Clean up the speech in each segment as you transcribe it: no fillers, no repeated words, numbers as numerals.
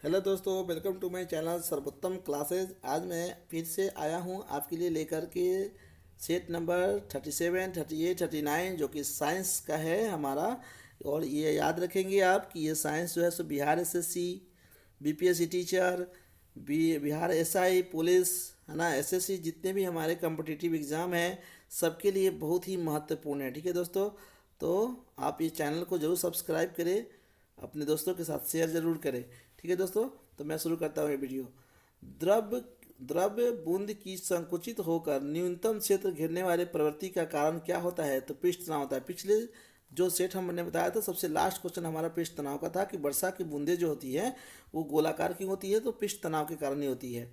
Hello दोस्तों, welcome to my channel सर्वोत्तम classes. आज मैं फिर से आया हूँ आपके लिए लेकर के सेट नंबर 37, 38, 39 जो कि साइंस का है हमारा। और ये याद रखेंगे आप कि ये साइंस जो है सो Bihar SSC, BPSC teacher, Bihar SI police, है ना, एसएससी, जितने भी हमारे कम्पिटिटिव एग्ज़ाम हैं सबके लिए बहुत ही महत्वपूर्ण है। ठीक है दोस्तों, तो आप ये चैनल को ज़रूर सब्सक्राइब करें, अपने दोस्तों के साथ शेयर ज़रूर करें। ठीक है दोस्तों, तो मैं शुरू करता हूँ ये वीडियो। द्रव द्रव्य बूंद की संकुचित होकर न्यूनतम क्षेत्र घेरने वाले प्रवृत्ति का कारण क्या होता है? तो पृष्ठ तनाव होता है। पिछले जो सेट हमने बताया था, सबसे लास्ट क्वेश्चन हमारा पृष्ठ तनाव का था कि वर्षा की बूंदें जो होती है वो गोलाकार की होती है, तो पृष्ठ तनाव के कारण ही होती है।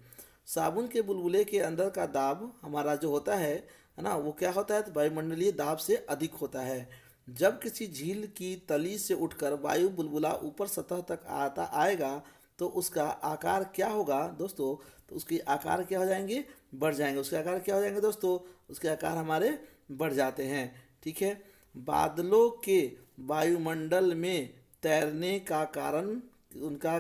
साबुन के बुलबुले के अंदर का दाब हमारा जो होता है ना, वो क्या होता है? तो वायुमंडलीय दाब से अधिक होता है। जब किसी झील की तली से उठकर वायु बुलबुला ऊपर सतह तक आता आएगा तो उसका आकार क्या होगा दोस्तों? तो उसके आकार क्या हो जाएंगे? बढ़ जाएंगे। उसके आकार क्या हो जाएंगे दोस्तों? उसके आकार हमारे बढ़ जाते हैं। ठीक है। बादलों के वायुमंडल में तैरने का कारण उनका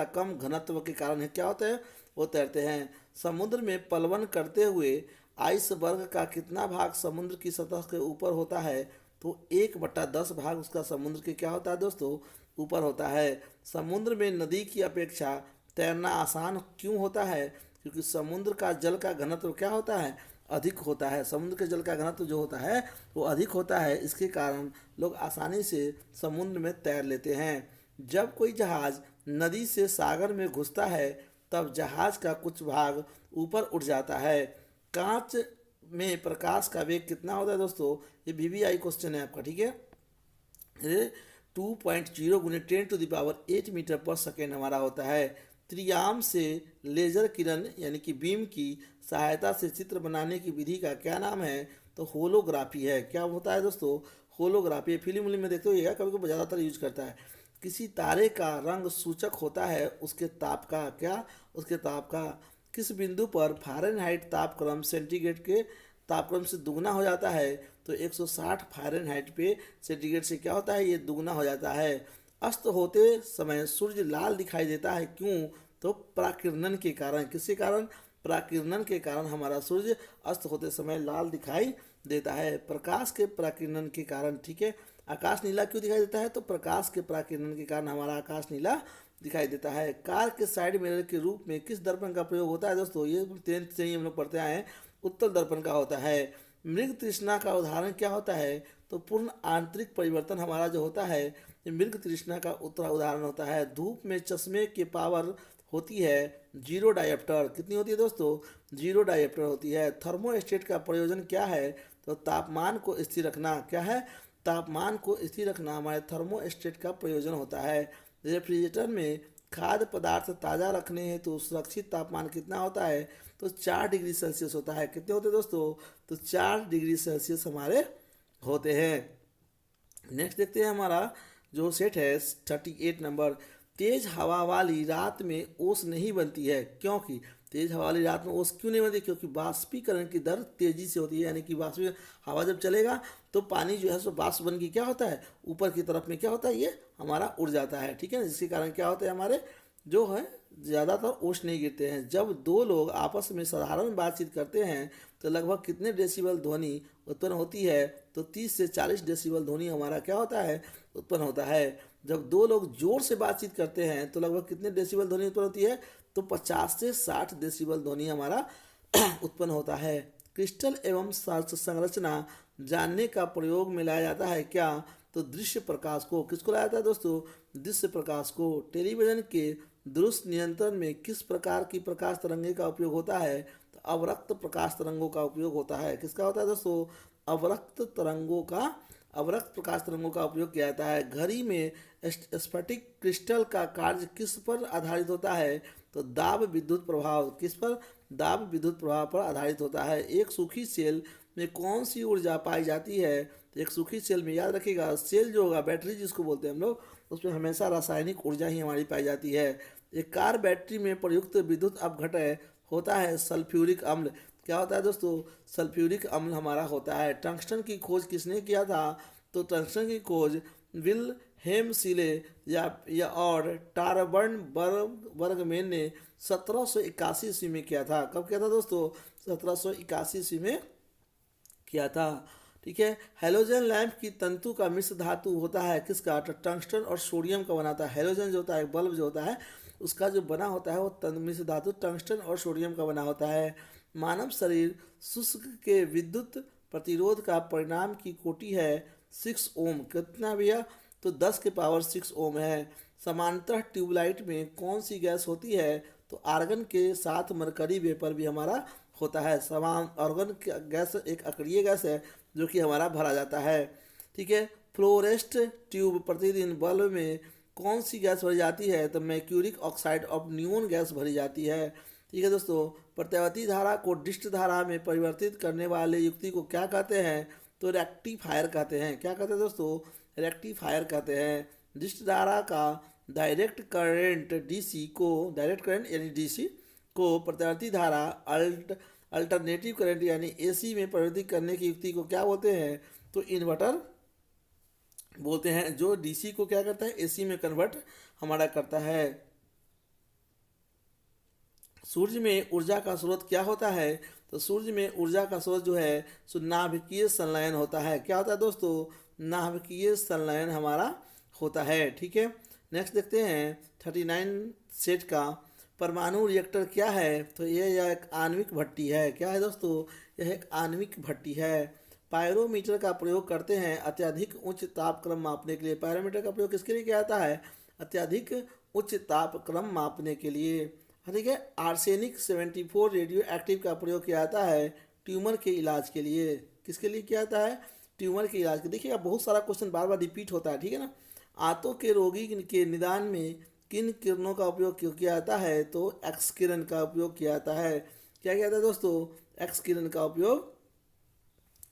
कम घनत्व के कारण है। क्या होता है? वो तैरते हैं। समुद्र में पलवन करते हुए आइसबर्ग का कितना भाग समुद्र की सतह के ऊपर होता है? तो 1/10 भाग उसका समुद्र के क्या होता है दोस्तों? ऊपर होता है। समुद्र में नदी की अपेक्षा तैरना आसान क्यों होता है? क्योंकि समुद्र का जल का घनत्व क्या होता है? अधिक होता है। समुद्र के जल का घनत्व जो होता है वो अधिक होता है, इसके कारण लोग आसानी से समुद्र में तैर लेते हैं। जब कोई जहाज नदी से सागर में घुसता है तब जहाज का कुछ भाग ऊपर उठ जाता है। कांच में प्रकाश का वेग कितना होता है दोस्तों? ये वीवीआई क्वेश्चन है आपका। ठीक है। ये 2.0 गुने 10⁸ मीटर पर सेकेंड हमारा होता है। त्रियाम से लेजर किरण यानी कि बीम की सहायता से चित्र बनाने की विधि का क्या नाम है? तो होलोग्राफी है। क्या होता है दोस्तों? होलोग्राफी। फिल्म में देखते हो कभी कभी ज़्यादातर यूज करता है। किसी तारे का रंग सूचक होता है उसके ताप का। क्या? उसके ताप का। किस बिंदु पर फ़ारेनहाइट तापक्रम सेंटीग्रेड के तापक्रम से दुगना हो जाता है? तो 160 फ़ारेनहाइट पे सेंटीग्रेड से क्या होता है? ये दुगना हो जाता है। अस्त होते समय सूर्य लाल दिखाई देता है, क्यों? तो प्राकिरणन के कारण। किसके कारण? प्राकिरणन के कारण हमारा सूर्य अस्त होते समय लाल दिखाई देता है, प्रकाश के प्राकिरणन के कारण। ठीक है। आकाश नीला क्यों दिखाई देता है? तो प्रकाश के प्राकिरणन के कारण हमारा आकाश नीला दिखाई देता है। कार के साइड मिरर के रूप में किस दर्पण का प्रयोग होता है दोस्तों? ये 10th से ही हम लोग पढ़ते आए हैं, उत्तल दर्पण का होता है। मृग तृष्णा का उदाहरण क्या होता है? तो पूर्ण आंतरिक परिवर्तन हमारा जो होता है ये मृग तृष्णा का उत्तर उदाहरण होता है। धूप में चश्मे की पावर होती है 0 डायोप्टर। कितनी होती है दोस्तों? 0 डायोप्टर होती है। थर्मोस्टेट का प्रयोजन क्या है? तो तापमान को स्थिर रखना। क्या है? तापमान को स्थिर रखना हमारे थर्मोस्टेट का प्रयोजन होता है। रेफ्रिजरेटर में खाद्य पदार्थ ताज़ा रखने हेतु तो सुरक्षित तापमान कितना होता है? तो 4 डिग्री सेल्सियस होता है। कितने होते हैं दोस्तों? तो 4 डिग्री सेल्सियस हमारे होते हैं। नेक्स्ट देखते हैं हमारा जो सेट है 38 नंबर। तेज हवा वाली रात में ओस नहीं बनती है, क्योंकि तेज हवा वाली रात में ओस क्यों नहीं बनती? क्योंकि वाष्पीकरण की दर तेजी से होती है, यानी कि वाष्प हवा जब चलेगा तो पानी जो है सो वाष्प बन के क्या होता है? ऊपर की तरफ में क्या होता है? ये हमारा उड़ जाता है। ठीक है ना, जिसके कारण क्या होता है? हमारे जो है ज़्यादातर ओस नहीं गिरते हैं। जब दो लोग आपस में साधारण बातचीत करते हैं तो लगभग कितने डेसिबल ध्वनि उत्पन्न होती है? तो 30 से 40 डेसिबल ध्वनि हमारा क्या होता है? उत्पन्न होता है। जब दो लोग जोर से बातचीत करते हैं तो लगभग कितने डेसिबल ध्वनि उत्पन्न होती है? तो 50 से 60 डेसिबल ध्वनि हमारा उत्पन्न होता है। क्रिस्टल एवं संरचना जानने का प्रयोग में लाया जाता है। क्या? तो दृश्य प्रकाश को। किसको लाया जाता है दोस्तों? दृश्य प्रकाश को। टेलीविजन के दुरुस्त नियंत्रण में किस प्रकार की प्रकाश तरंगे का उपयोग होता है? तो अवरक्त प्रकाश तरंगों का उपयोग होता है। किसका होता है दोस्तों? अवरक्त प्रकाश तरंगों का उपयोग किया जाता है। घड़ी में स्फटिक क्रिस्टल का कार्य किस पर आधारित होता है? तो दाब विद्युत प्रभाव। किस पर? दाब विद्युत प्रभाव पर आधारित होता है। एक सूखी सेल में कौन सी ऊर्जा पाई जाती है? तो एक सूखी सेल में याद रखिएगा, सेल जो होगा, बैटरी जिसको बोलते हैं हम लोग, उसमें हमेशा रासायनिक ऊर्जा ही हमारी पाई जाती है। एक कार बैटरी में प्रयुक्त विद्युत अपघटय होता है सल्फ्यूरिक अम्ल। क्या होता है दोस्तों? सल्फ्यूरिक अम्ल हमारा होता है। टंगस्टन की खोज किसने किया था? तो टंगस्टन की खोज विल हेमसिले या और टारबर्न बर्गमैन ने 1781 ईस्वी में किया था। कब किया था दोस्तों? 1781 ईस्वी में किया था। ठीक है। हेलोजन लैंप की तंतु का मिश्र धातु होता है किसका? तो टंगस्टन और सोडियम का बनाता है। हेलोजन जो होता है, बल्ब जो होता है, उसका जो बना होता है वो मिश्र धातु टंगस्टन और सोडियम का बना होता है। मानव शरीर शुष्क के विद्युत प्रतिरोध का परिणाम की कोटि है 6 ओम। कितना भैया? तो 10 के पावर 6 ओम है। समांतर ट्यूबलाइट में कौन सी गैस होती है? तो आर्गन के साथ मरकरी वेपर भी हमारा होता है। समान ऑर्गन गैस एक अक्रिय गैस है जो कि हमारा भरा जाता है। ठीक है। फ्लोरेस्ट ट्यूब प्रतिदिन बल्ब में कौन सी गैस भरी जाती है? तो mercuric oxide of neon gas भरी जाती है। ठीक है दोस्तों। प्रत्यावर्ती धारा को डिस्ट धारा में परिवर्तित करने वाले युक्ति को क्या कहते हैं? तो रेक्टिफायर कहते हैं। क्या कहते हैं दोस्तों? रेक्टिफायर कहते हैं। डिस्ट धारा का डायरेक्ट करंट डीसी को, डायरेक्ट करंट यानी डीसी को प्रत्यावर्ती धारा अल्टरनेटिव करंट यानी एसी में परिवर्तित करने की युक्ति को क्या बोलते हैं? तो इन्वर्टर बोलते हैं। जो डीसी को क्या करता है? एसी में कन्वर्ट हमारा करता है। सूर्य में ऊर्जा का स्रोत क्या होता है? तो सूर्य में ऊर्जा का स्रोत जो है सो नाभिकीय संलयन होता है। क्या होता है दोस्तों? नाभिकीय संलयन हमारा होता है। ठीक है। नेक्स्ट देखते हैं 39 सेट का परमाणु रिएक्टर क्या है? तो यह एक आणविक भट्टी है। क्या है दोस्तों? यह एक आणविक भट्टी है। पायरोमीटर का प्रयोग करते हैं अत्यधिक उच्च तापक्रम मापने के लिए। पायरोमीटर का प्रयोग किसके लिए किया जाता है? अत्यधिक उच्च तापक्रम मापने के लिए। ठीक है। आर्सेनिक 74 रेडियो एक्टिव का प्रयोग किया जाता है ट्यूमर के इलाज के लिए। किसके लिए किया जाता है? ट्यूमर के इलाज के। देखिएगा बहुत सारा क्वेश्चन बार बार रिपीट होता है। ठीक है ना। आंतों के रोगी के निदान में किन किरणों का उपयोग किया जाता है? तो एक्स किरण का उपयोग किया जाता है। क्या किया जाता है दोस्तों? एक्स किरण का उपयोग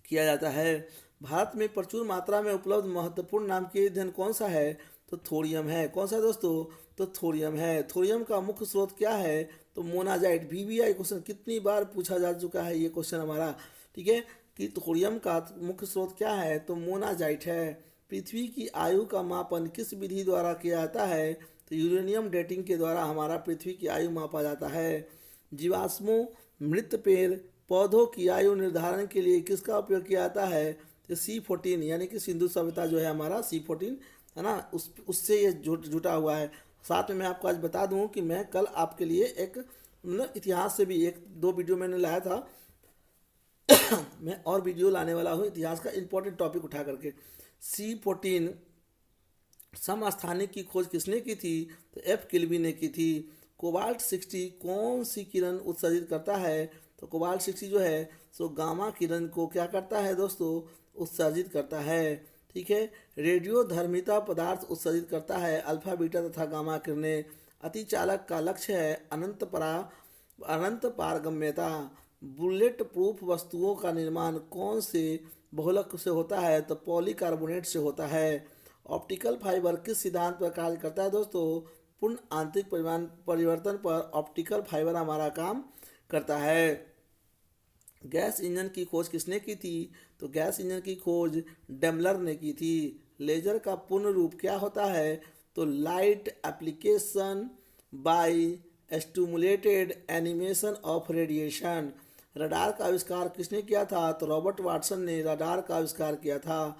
किया जाता है। भारत में प्रचुर मात्रा में उपलब्ध महत्वपूर्ण नाभिकीय ईंधन कौन सा है? तो थोरियम है। कौन सा दोस्तों? तो थोरियम है। थोरियम का मुख्य स्रोत क्या है? तो मोनाजाइट। VVI क्वेश्चन कितनी बार पूछा जा चुका है ये क्वेश्चन हमारा। ठीक है कि थोरियम का मुख्य स्रोत क्या है? तो मोनाजाइट है। पृथ्वी की आयु का मापन किस विधि द्वारा किया जाता है? तो यूरेनियम डेटिंग के द्वारा हमारा पृथ्वी की आयु मापा जाता है। जीवाश्मों, मृत पेड़ पौधों की आयु निर्धारण के लिए किसका उपयोग किया जाता है? तो C14 यानी कि सिंधु सभ्यता जो है हमारा C14 है ना, उससे ये जुटा हुआ है। साथ में मैं आपको आज बता दूं कि मैं कल आपके लिए एक इतिहास से भी एक दो वीडियो मैंने लाया था। मैं और वीडियो लाने वाला हूँ इतिहास का इंपॉर्टेंट टॉपिक उठा करके। C14 समस्थानिक की खोज किसने की थी? तो F किल्वी ने की थी। कोबाल्ट 60 कौन सी किरण उत्सर्जित करता है? तो कोबाल्ट 60 जो है सो गामा किरण को क्या करता है दोस्तों? उत्सर्जित करता है। ठीक है। रेडियो धर्मिता पदार्थ उत्सर्जित करता है अल्फा बीटा तथा गामा किरणें। अतिचालक का लक्ष्य है अनंत पारगम्यता। बुलेट प्रूफ वस्तुओं का निर्माण कौन से बहुलक से होता है? तो पॉलीकार्बोनेट से होता है। ऑप्टिकल फाइबर किस सिद्धांत पर कार्य करता है दोस्तों? पूर्ण आंतरिक परिवर्तन पर ऑप्टिकल फाइबर हमारा काम करता है। गैस इंजन की खोज किसने की थी? तो गैस इंजन की खोज डेमलर ने की थी। लेजर का पूर्ण रूप क्या होता है? तो light application by stimulated animation of radiation. Radar का आविष्कार किसने किया था? तो रॉबर्ट वाटसन ने रडार का आविष्कार किया था।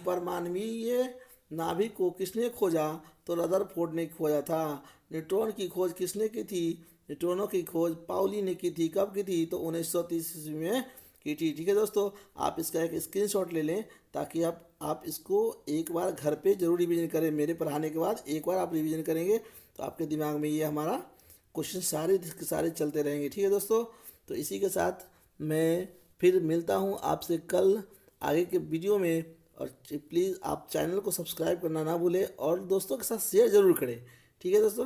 परमाणवीय नाभिक को किसने खोजा? तो रदरफोर्ड ने खोजा था। न्यूट्रॉन की खोज किसने की थी? न्यूट्रॉनों की खोज पाउली ने की थी। कब की थी? तो 1930 ईस्वी में की थी। ठीक है दोस्तों, आप इसका एक स्क्रीनशॉट ले लें ताकि आप इसको एक बार घर पे जरूर रिवीजन करें। मेरे पढ़ाने के बाद एक बार आप रिवीजन करेंगे तो आपके दिमाग में ये हमारा क्वेश्चन सारे चलते रहेंगे। ठीक है दोस्तों, तो इसी के साथ मैं फिर मिलता हूँ आपसे कल आगे के वीडियो में। और प्लीज़ आप चैनल को सब्सक्राइब करना ना भूलें और दोस्तों के साथ शेयर ज़रूर करें। ठीक है दोस्तों।